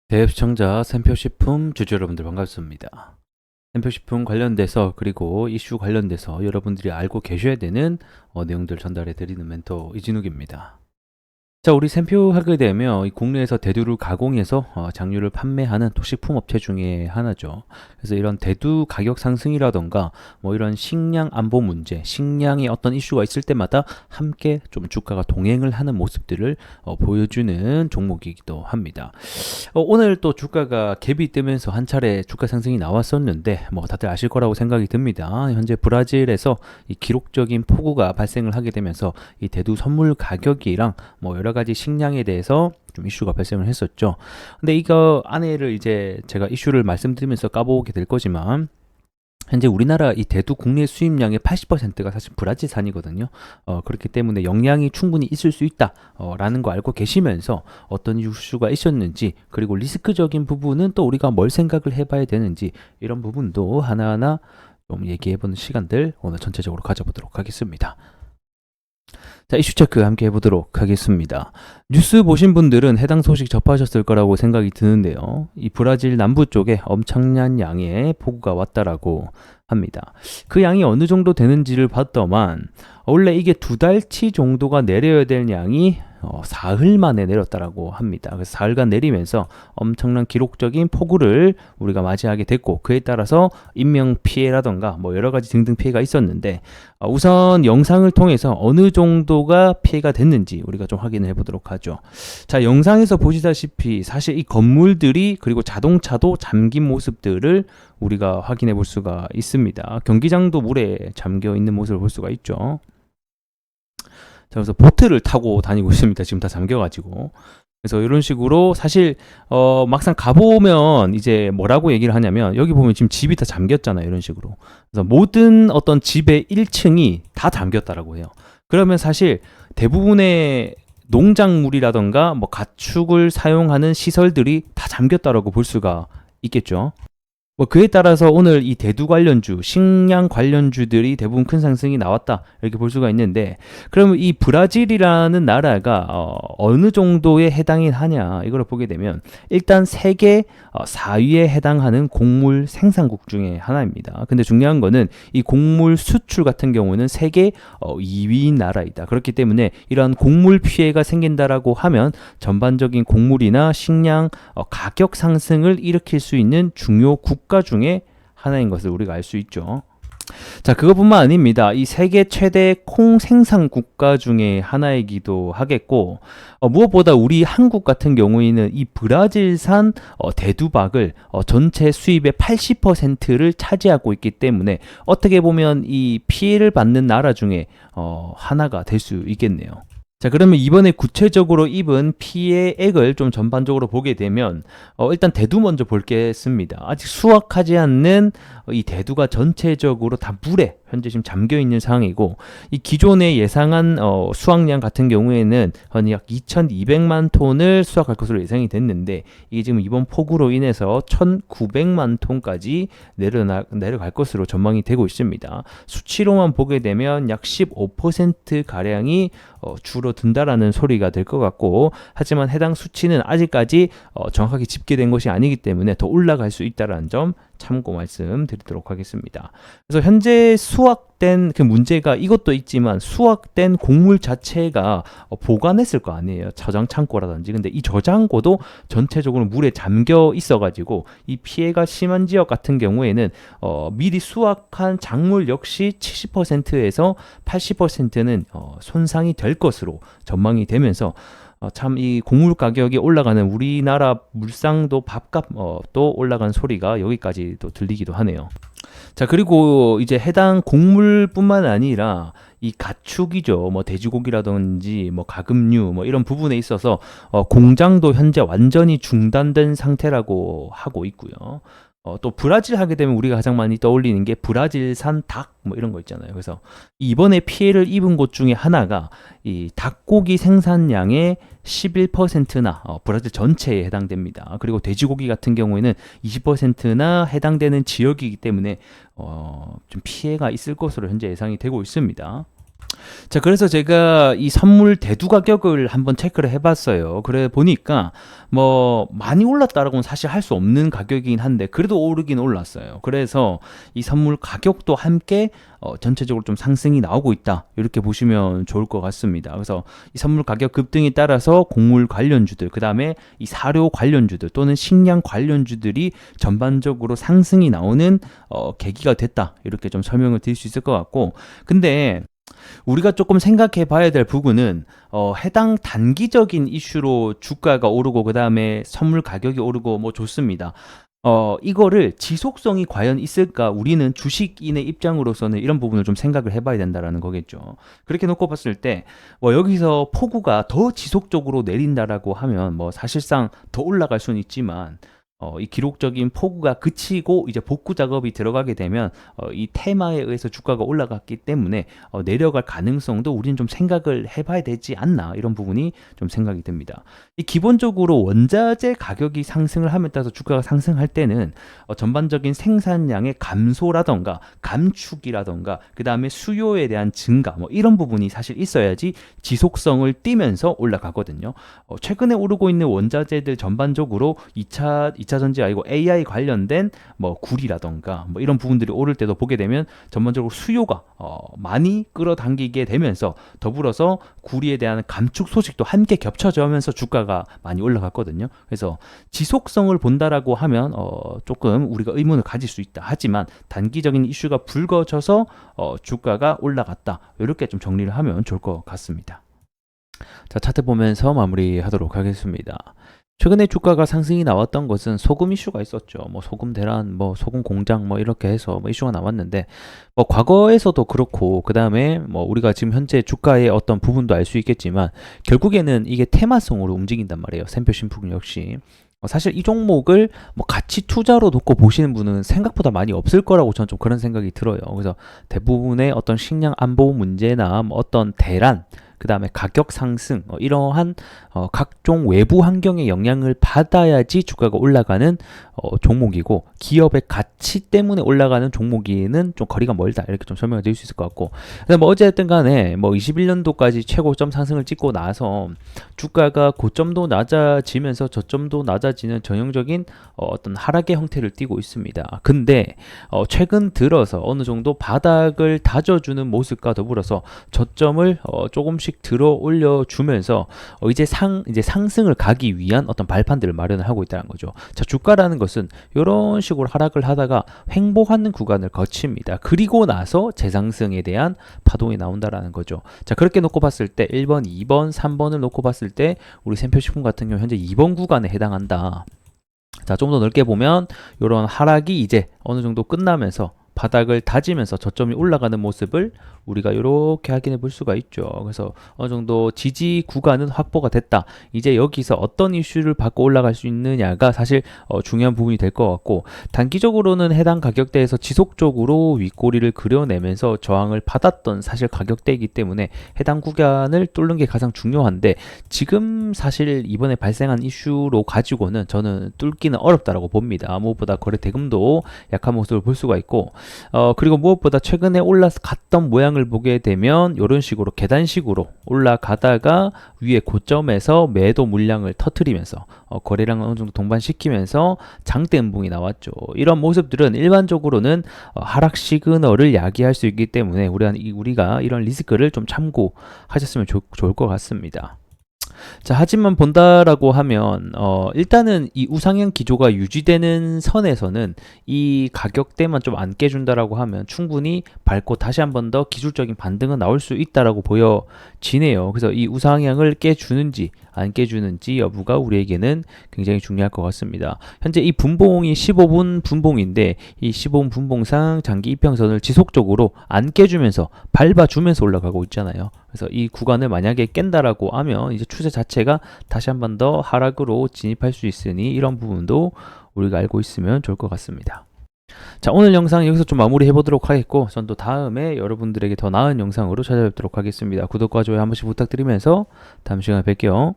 대시청자 샘표식품 주주 여러분들 반갑습니다. 샘표식품 관련돼서 그리고 이슈 관련돼서 여러분들이 알고 계셔야 되는 내용들 전달해 드리는 멘토 이진욱입니다. 자, 우리 샘표 하게 되면 이 국내에서 대두를 가공해서 장류를 판매하는 또 식품업체 중에 하나죠. 그래서 이런 대두 가격 상승이라던가 뭐 이런 식량 안보 문제, 식량의 어떤 이슈가 있을 때마다 함께 좀 주가가 동행을 하는 모습들을 보여주는 종목이기도 합니다. 오늘 또 주가가 갭이 뜨면서 한 차례 주가 상승이 나왔었는데 뭐 다들 아실 거라고 생각이 듭니다. 현재 브라질에서 이 기록적인 폭우가 발생을 하게 되면서 이 대두 선물 가격이랑 뭐 여러 가지 식량에 대해서 좀 이슈가 발생을 했었죠. 근데 이거 안에를 이제 제가 이슈를 말씀드리면서 까보게 될 거지만 현재 우리나라 이 대두 국내 수입량의 80%가 사실 브라질산이거든요. 그렇기 때문에 영향이 충분히 있을 수 있다 라는 거 알고 계시면서 어떤 이슈가 있었는지, 그리고 리스크적인 부분은 또 우리가 뭘 생각을 해봐야 되는지, 이런 부분도 하나하나 좀 얘기해보는 시간들 오늘 전체적으로 가져보도록 하겠습니다. 자, 이슈 체크 함께 해보도록 하겠습니다. 뉴스 보신 분들은 해당 소식 접하셨을 거라고 생각이 드는데요. 이 브라질 남부 쪽에 엄청난 양의 폭우가 왔다라고 합니다. 그 양이 어느 정도 되는지를 봤더만 원래 이게 2달치 정도가 내려야 될 양이 사흘 만에 내렸다라고 합니다. 그래서 사흘간 내리면서 엄청난 기록적인 폭우를 우리가 맞이하게 됐고, 그에 따라서 인명 피해라던가 뭐 여러 가지 등등 피해가 있었는데, 우선 영상을 통해서 어느 정도가 피해가 됐는지 우리가 좀 확인을 해보도록 하죠. 자, 영상에서 보시다시피 사실 이 건물들이 그리고 자동차도 잠긴 모습들을 우리가 확인해 볼 수가 있습니다. 경기장도 물에 잠겨 있는 모습을 볼 수가 있죠. 자, 그래서 보트를 타고 다니고 있습니다. 지금 다 잠겨가지고. 그래서 이런 식으로 사실 막상 가보면 이제 뭐라고 얘기를 하냐면, 여기 보면 지금 집이 다 잠겼잖아요. 이런 식으로. 그래서 모든 어떤 집의 1층이 다 잠겼다라고 해요. 그러면 사실 대부분의 농작물이라던가 뭐 가축을 사용하는 시설들이 다 잠겼다라고 볼 수가 있겠죠. 뭐 그에 따라서 오늘 이 대두 관련주, 식량 관련주들이 대부분 큰 상승이 나왔다, 이렇게 볼 수가 있는데, 그러면 이 브라질이라는 나라가 어느 정도에 해당이 하냐, 이걸 보게 되면 일단 세계 4위에 해당하는 곡물 생산국 중에 하나입니다. 근데 중요한 거는 이 곡물 수출 같은 경우는 세계 2위인 나라이다. 그렇기 때문에 이러한 곡물 피해가 생긴다라고 하면 전반적인 곡물이나 식량 가격 상승을 일으킬 수 있는 중요 국가 중에 하나인 것을 우리가 알 수 있죠. 자, 그것뿐만 아닙니다. 이 세계 최대 콩 생산 국가 중에 하나이기도 하겠고, 무엇보다 우리 한국 같은 경우에는 이 브라질산 대두박을 전체 수입의 80%를 차지하고 있기 때문에 어떻게 보면 이 피해를 받는 나라 중에 하나가 될 수 있겠네요. 자, 그러면 이번에 구체적으로 입은 피해액을 좀 전반적으로 보게 되면 일단 대두 먼저 볼겠습니다. 아직 수확하지 않는 이 대두가 전체적으로 다 물에 현재 지금 잠겨 있는 상황이고, 이 기존에 예상한 수확량 같은 경우에는 약 2,200만 톤을 수확할 것으로 예상이 됐는데, 이게 지금 이번 폭우로 인해서 1,900만 톤까지 내려갈 것으로 전망이 되고 있습니다. 수치로만 보게 되면 약 15% 가량이 줄어든다라는 소리가 될 것 같고, 하지만 해당 수치는 아직까지 정확하게 집계된 것이 아니기 때문에 더 올라갈 수 있다는 점 참고 말씀드리도록 하겠습니다. 그래서 현재 수확된 그 문제가 이것도 있지만, 수확된 곡물 자체가 보관했을 거 아니에요. 저장 창고라든지. 근데 이 저장고도 전체적으로 물에 잠겨 있어가지고 이 피해가 심한 지역 같은 경우에는 미리 수확한 작물 역시 70%에서 80%는 손상이 될 것으로 전망이 되면서 참 이 곡물 가격이 올라가는 우리나라 물상도 밥값도 올라간 소리가 여기까지 또 들리기도 하네요. 자, 그리고 이제 해당 곡물뿐만 아니라 이 가축이죠. 뭐 돼지고기라든지 뭐 가금류 뭐 이런 부분에 있어서 공장도 현재 완전히 중단된 상태라고 하고 있고요. 또 브라질 하게 되면 우리가 가장 많이 떠올리는 게 브라질산 닭 뭐 이런 거 있잖아요. 그래서 이번에 피해를 입은 곳 중에 하나가 이 닭고기 생산량의 11%나 브라질 전체에 해당됩니다. 그리고 돼지고기 같은 경우에는 20%나 해당되는 지역이기 때문에 좀 피해가 있을 것으로 현재 예상이 되고 있습니다. 자, 그래서 제가 이 선물 대두 가격을 한번 체크를 해봤어요. 그래 보니까 뭐 많이 올랐다라고는 사실 할 수 없는 가격이긴 한데 그래도 오르긴 올랐어요. 그래서 이 선물 가격도 함께 전체적으로 좀 상승이 나오고 있다. 이렇게 보시면 좋을 것 같습니다. 그래서 이 선물 가격 급등에 따라서 곡물 관련주들, 그 다음에 이 사료 관련주들 또는 식량 관련주들이 전반적으로 상승이 나오는 계기가 됐다. 이렇게 좀 설명을 드릴 수 있을 것 같고, 근데 우리가 조금 생각해 봐야 될 부분은 해당 단기적인 이슈로 주가가 오르고 그 다음에 선물 가격이 오르고 뭐 좋습니다. 이거를 지속성이 과연 있을까? 우리는 주식인의 입장으로서는 이런 부분을 좀 생각을 해봐야 된다라는 거겠죠. 그렇게 놓고 봤을 때, 뭐 여기서 폭우가 더 지속적으로 내린다라고 하면 뭐 사실상 더 올라갈 수는 있지만, 이 기록적인 폭우가 그치고 이제 복구 작업이 들어가게 되면 이 테마에 의해서 주가가 올라갔기 때문에 내려갈 가능성도 우리는 좀 생각을 해봐야 되지 않나, 이런 부분이 좀 생각이 듭니다. 이 기본적으로 원자재 가격이 상승을 함에 따라서 주가가 상승할 때는 전반적인 생산량의 감소라던가 감축이라던가 그 다음에 수요에 대한 증가 뭐 이런 부분이 사실 있어야지 지속성을 띠면서 올라가거든요. 최근에 오르고 있는 원자재들 전반적으로 2차 전지 아니고 AI 관련된 뭐 구리라던가 뭐 이런 부분들이 오를 때도 보게 되면 전반적으로 수요가 많이 끌어당기게 되면서 더불어서 구리에 대한 감축 소식도 함께 겹쳐지면서 주가가 많이 올라갔거든요. 그래서 지속성을 본다라고 하면 조금 우리가 의문을 가질 수 있다. 하지만 단기적인 이슈가 불거져서 주가가 올라갔다. 이렇게 좀 정리를 하면 좋을 것 같습니다. 자, 차트 보면서 마무리하도록 하겠습니다. 최근에 주가가 상승이 나왔던 것은 소금 이슈가 있었죠. 뭐 소금 대란, 뭐 소금 공장, 뭐 이렇게 해서 뭐 이슈가 나왔는데, 뭐 과거에서도 그렇고, 그 다음에 뭐 우리가 지금 현재 주가의 어떤 부분도 알 수 있겠지만, 결국에는 이게 테마성으로 움직인단 말이에요. 샘표 신품 역시. 사실 이 종목을 뭐 가치 투자로 놓고 보시는 분은 생각보다 많이 없을 거라고 저는 좀 그런 생각이 들어요. 그래서 대부분의 어떤 식량 안보 문제나 뭐 어떤 대란, 그 다음에 가격 상승, 이러한 각종 외부 환경의 영향을 받아야지 주가가 올라가는 종목이고, 기업의 가치 때문에 올라가는 종목에는 좀 거리가 멀다, 이렇게 좀 설명을 드릴 수 있을 것 같고, 뭐 어쨌든 간에 뭐 21년도까지 최고점 상승을 찍고 나서 주가가 고점도 낮아지면서 저점도 낮아지는 전형적인 어떤 하락의 형태를 띠고 있습니다. 근데 최근 들어서 어느 정도 바닥을 다져주는 모습과 더불어서 저점을 조금씩 들어 올려주면서 이제 상승을 가기 위한 어떤 발판들을 마련을 하고 있다는 거죠. 자, 주가라는 것은 이런 식으로 하락을 하다가 횡보하는 구간을 거칩니다. 그리고 나서 재상승에 대한 파동이 나온다라는 거죠. 자, 그렇게 놓고 봤을 때 1번, 2번, 3번을 놓고 봤을 때 우리 샘표식품 같은 경우 현재 2번 구간에 해당한다. 자, 좀 더 넓게 보면 이런 하락이 이제 어느 정도 끝나면서 바닥을 다지면서 저점이 올라가는 모습을 우리가 이렇게 확인해 볼 수가 있죠. 그래서 어느 정도 지지 구간은 확보가 됐다. 이제 여기서 어떤 이슈를 받고 올라갈 수 있느냐가 사실 중요한 부분이 될 것 같고, 단기적으로는 해당 가격대에서 지속적으로 윗꼬리를 그려내면서 저항을 받았던 사실 가격대이기 때문에 해당 구간을 뚫는 게 가장 중요한데, 지금 사실 이번에 발생한 이슈로 가지고는 저는 뚫기는 어렵다라고 봅니다. 무엇보다 거래 대금도 약한 모습을 볼 수가 있고, 그리고 무엇보다 최근에 올라갔던 모양을 보게 되면 이런 식으로 계단식으로 올라가다가 위에 고점에서 매도 물량을 터트리면서 거래량을 어느 정도 동반시키면서 장대 음봉이 나왔죠. 이런 모습들은 일반적으로는 하락 시그널을 야기할 수 있기 때문에 우리가 이런 리스크를 좀 참고하셨으면 좋을 것 같습니다. 자, 하지만 본다라고 하면 일단은 이 우상향 기조가 유지되는 선에서는 이 가격대만 좀 안 깨준다라고 하면 충분히 밟고 다시 한 번 더 기술적인 반등은 나올 수 있다라고 보여지네요. 그래서 이 우상향을 깨주는지 안 깨주는지 여부가 우리에게는 굉장히 중요할 것 같습니다. 현재 이 분봉이 15분 분봉인데 이 15분 분봉상 장기 이평선을 지속적으로 안 깨주면서 밟아주면서 올라가고 있잖아요. 그래서 이 구간을 만약에 깬다라고 하면 이제 추세 자체가 다시 한 번 더 하락으로 진입할 수 있으니 이런 부분도 우리가 알고 있으면 좋을 것 같습니다. 자, 오늘 영상 여기서 좀 마무리 해보도록 하겠고, 전 또 다음에 여러분들에게 더 나은 영상으로 찾아뵙도록 하겠습니다. 구독과 좋아요 한 번씩 부탁드리면서 다음 시간에 뵐게요.